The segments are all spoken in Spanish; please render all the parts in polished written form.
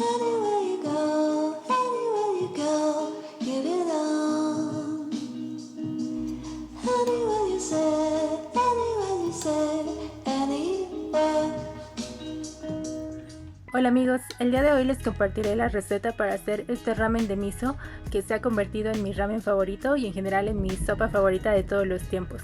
Anywhere you go, you belong. Anywhere you say, anywhere. Hola amigos, el día de hoy les compartiré la receta para hacer este ramen de miso que se ha convertido en mi ramen favorito y en general en mi sopa favorita de todos los tiempos.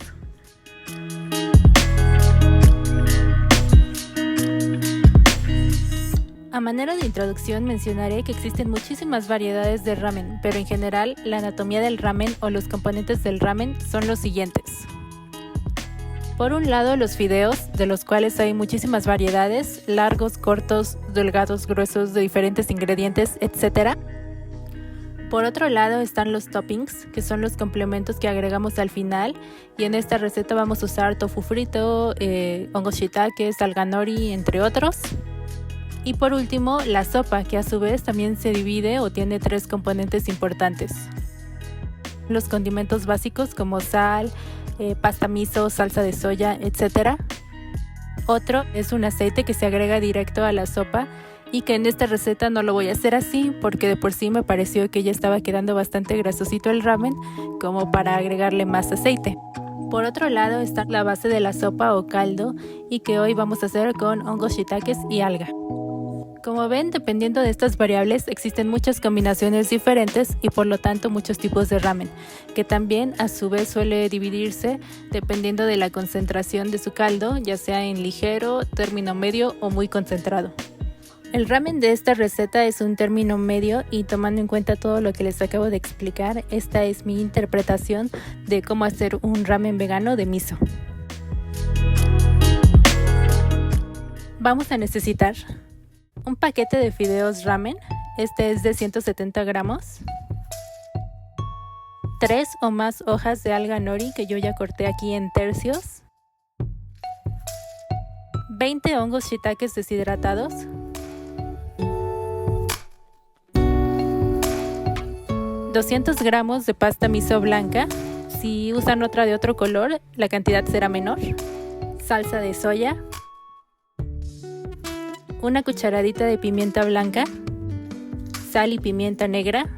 A manera de introducción mencionaré que existen muchísimas variedades de ramen, pero en general la anatomía del ramen o los componentes del ramen son los siguientes. Por un lado, los fideos, de los cuales hay muchísimas variedades, largos, cortos, delgados, gruesos, de diferentes ingredientes, etc. Por otro lado están los toppings, que son los complementos que agregamos al final, y en esta receta vamos a usar tofu frito, hongos shiitake, alga nori, entre otros. Y por último, la sopa, que a su vez también se divide o tiene 3 componentes importantes. Los condimentos básicos como sal, pasta miso, salsa de soya, etc. Otro es un aceite que se agrega directo a la sopa y que en esta receta no lo voy a hacer así porque de por sí me pareció que ya estaba quedando bastante grasosito el ramen como para agregarle más aceite. Por otro lado está la base de la sopa o caldo y que hoy vamos a hacer con hongos shiitakes y alga. Como ven, dependiendo de estas variables existen muchas combinaciones diferentes y por lo tanto muchos tipos de ramen, que también a su vez suele dividirse dependiendo de la concentración de su caldo, ya sea en ligero, término medio o muy concentrado. El ramen de esta receta es un término medio y tomando en cuenta todo lo que les acabo de explicar, esta es mi interpretación de cómo hacer un ramen vegano de miso. Vamos a necesitar un paquete de fideos ramen, este es de 170 gramos, 3 o más hojas de alga nori que yo ya corté aquí en tercios, 20 hongos shiitakes deshidratados, 200 gramos de pasta miso blanca, si usan otra de otro color la cantidad será menor, salsa de soya, una cucharadita de pimienta blanca, sal y pimienta negra,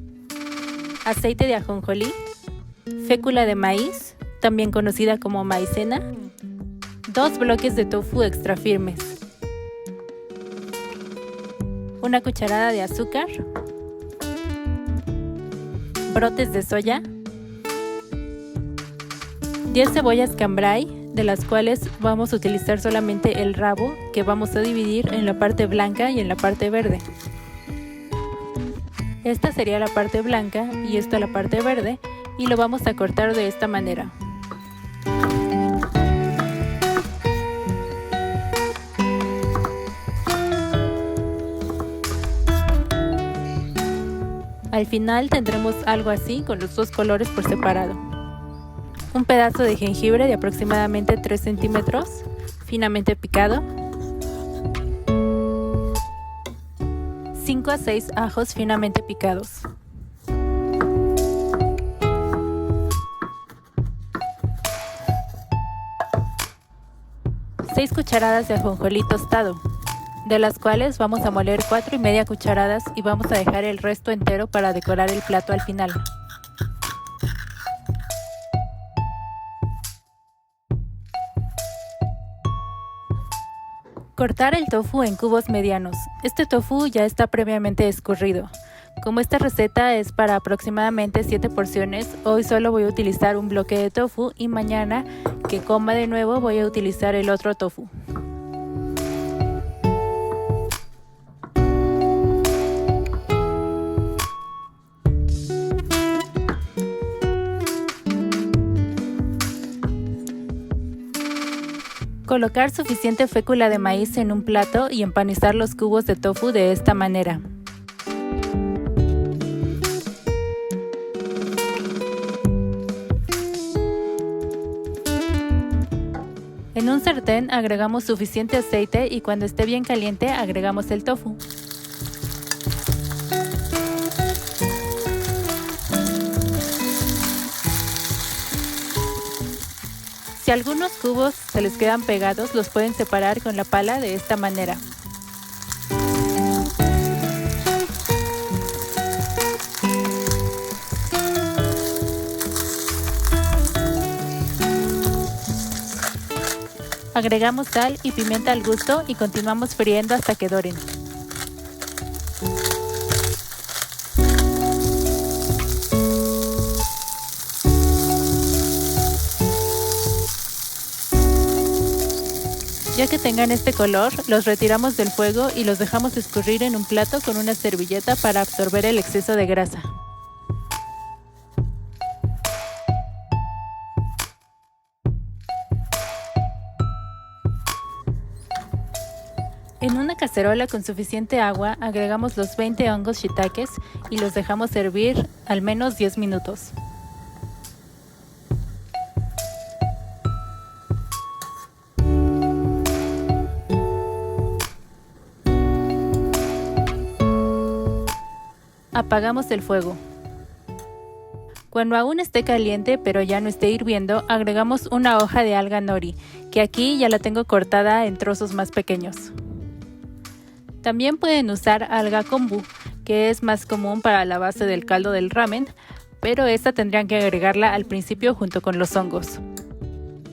aceite de ajonjolí, fécula de maíz, también conocida como maicena, 2 bloques de tofu extra firmes, una cucharada de azúcar, brotes de soya, 10 cebollas cambray, de las cuales vamos a utilizar solamente el rabo, que vamos a dividir en la parte blanca y en la parte verde. Esta sería la parte blanca y esta la parte verde, y lo vamos a cortar de esta manera. Al final tendremos algo así con los 2 colores por separado. Un pedazo de jengibre de aproximadamente 3 centímetros, finamente picado. 5 a 6 ajos finamente picados. 6 cucharadas de ajonjolí tostado, de las cuales vamos a moler 4,5 cucharadas y vamos a dejar el resto entero para decorar el plato al final. Cortar el tofu en cubos medianos. Este tofu ya está previamente escurrido. Como esta receta es para aproximadamente 7 porciones, hoy solo voy a utilizar un bloque de tofu y mañana que coma de nuevo voy a utilizar el otro tofu. Colocar suficiente fécula de maíz en un plato y empanizar los cubos de tofu de esta manera. En un sartén agregamos suficiente aceite y cuando esté bien caliente agregamos el tofu. Si algunos cubos se les quedan pegados, los pueden separar con la pala de esta manera. Agregamos sal y pimienta al gusto y continuamos friendo hasta que doren. Ya que tengan este color, los retiramos del fuego y los dejamos escurrir en un plato con una servilleta para absorber el exceso de grasa. En una cacerola con suficiente agua agregamos los 20 hongos shiitakes y los dejamos hervir al menos 10 minutos. Apagamos el fuego. Cuando aún esté caliente pero ya no esté hirviendo, agregamos una hoja de alga nori, que aquí ya la tengo cortada en trozos más pequeños. También pueden usar alga kombu, que es más común para la base del caldo del ramen, pero esta tendrían que agregarla al principio junto con los hongos.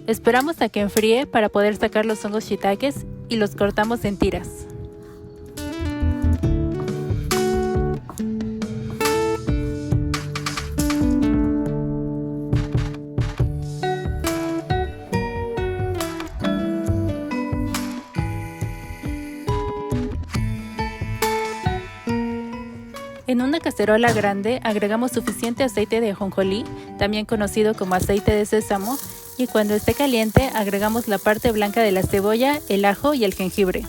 Esperamos a que enfríe para poder sacar los hongos shiitakes y los cortamos en tiras. En una cacerola grande agregamos suficiente aceite de ajonjolí, también conocido como aceite de sésamo, y cuando esté caliente agregamos la parte blanca de la cebolla, el ajo y el jengibre.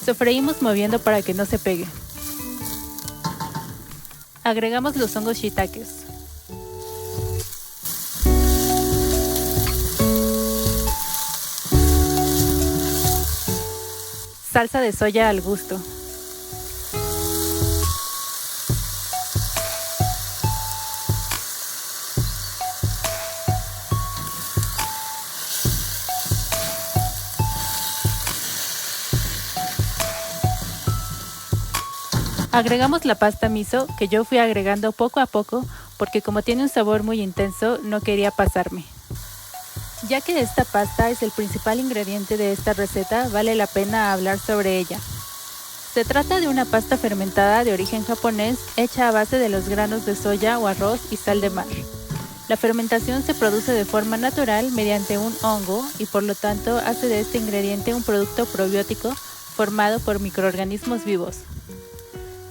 Sofreímos moviendo para que no se pegue. Agregamos los hongos shiitakes. Salsa de soya al gusto. Agregamos la pasta miso, que yo fui agregando poco a poco porque como tiene un sabor muy intenso no quería pasarme. Ya que esta pasta es el principal ingrediente de esta receta, vale la pena hablar sobre ella. Se trata de una pasta fermentada de origen japonés hecha a base de los granos de soya o arroz y sal de mar. La fermentación se produce de forma natural mediante un hongo y por lo tanto hace de este ingrediente un producto probiótico formado por microorganismos vivos.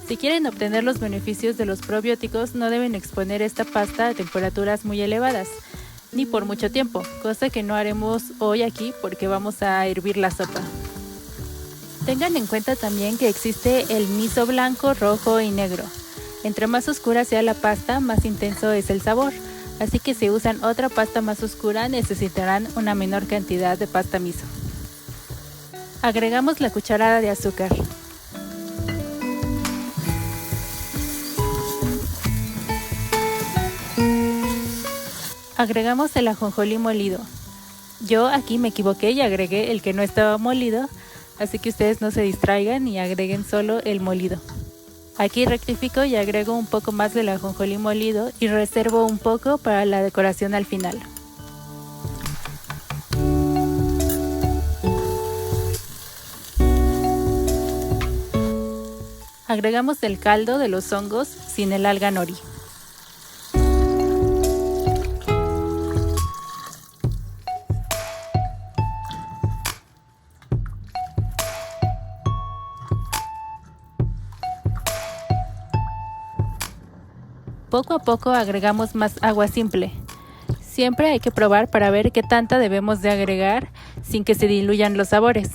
Si quieren obtener los beneficios de los probióticos, no deben exponer esta pasta a temperaturas muy elevadas, ni por mucho tiempo, cosa que no haremos hoy aquí porque vamos a hervir la sopa. Tengan en cuenta también que existe el miso blanco, rojo y negro. Entre más oscura sea la pasta, más intenso es el sabor, así que si usan otra pasta más oscura necesitarán una menor cantidad de pasta miso. Agregamos la cucharada de azúcar. Agregamos el ajonjolí molido. Yo aquí me equivoqué y agregué el que no estaba molido, así que ustedes no se distraigan y agreguen solo el molido. Aquí rectifico y agrego un poco más del ajonjolí molido y reservo un poco para la decoración al final. Agregamos el caldo de los hongos sin el alga nori. Poco a poco agregamos más agua simple. Siempre hay que probar para ver qué tanta debemos de agregar sin que se diluyan los sabores.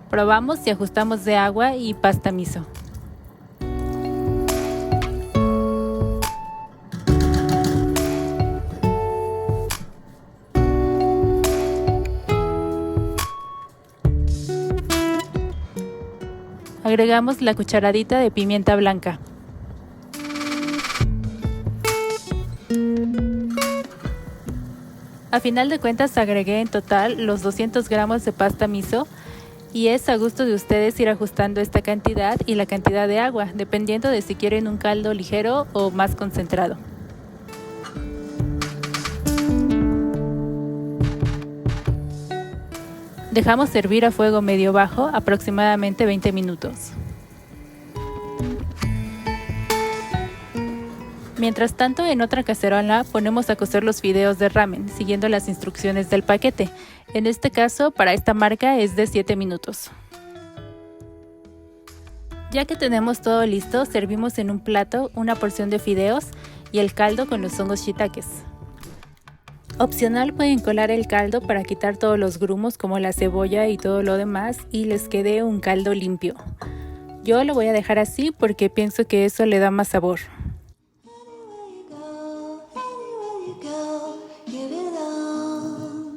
Probamos y ajustamos de agua y pasta miso. Agregamos la cucharadita de pimienta blanca. A final de cuentas agregué en total los 200 gramos de pasta miso Y es a gusto de ustedes ir ajustando esta cantidad y la cantidad de agua, dependiendo de si quieren un caldo ligero o más concentrado. Dejamos hervir a fuego medio bajo aproximadamente 20 minutos. Mientras tanto, en otra cacerola ponemos a cocer los fideos de ramen, siguiendo las instrucciones del paquete. En este caso, para esta marca es de 7 minutos. Ya que tenemos todo listo, servimos en un plato una porción de fideos y el caldo con los hongos shiitakes. Opcional, pueden colar el caldo para quitar todos los grumos como la cebolla y todo lo demás y les quede un caldo limpio. Yo lo voy a dejar así porque pienso que eso le da más sabor. Anywhere you go, give it on.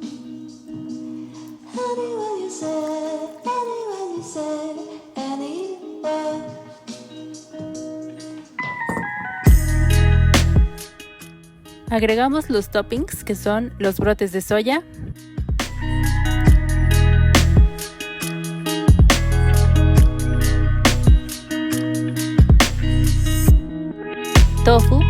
Anywhere you said, anywhere. Agregamos los toppings, que son los brotes de soya, tofu,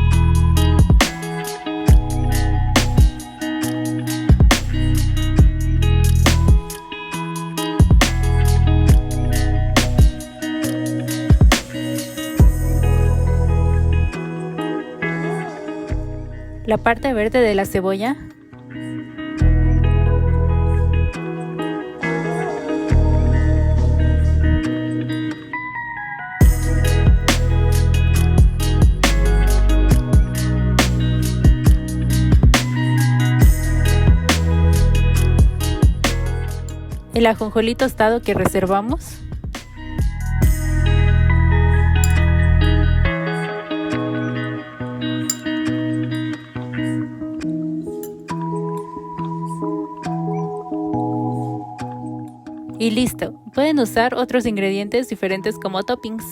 la parte verde de la cebolla, el ajonjolí tostado que reservamos, y listo. Pueden usar otros ingredientes diferentes como toppings.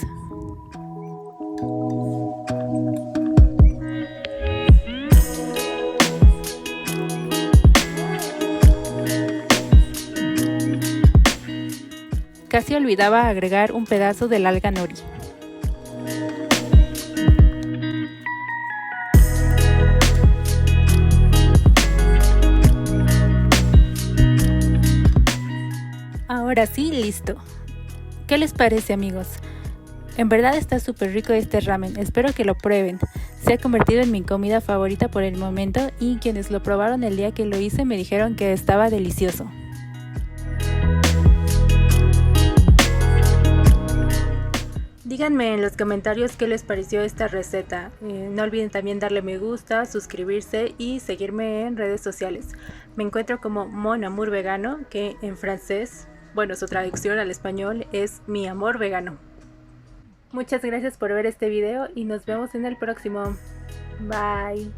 Casi olvidaba agregar un pedazo del alga nori. Ahora sí, listo. ¿Qué les parece, amigos? En verdad está súper rico este ramen, espero que lo prueben. Se ha convertido en mi comida favorita por el momento y quienes lo probaron el día que lo hice me dijeron que estaba delicioso. Díganme en los comentarios qué les pareció esta receta. No olviden también darle me gusta, suscribirse y seguirme en redes sociales. Me encuentro como Mon Amour Vegano, que en francés, bueno, su traducción al español es Mi Amor Vegano. Muchas gracias por ver este video y nos vemos en el próximo. Bye.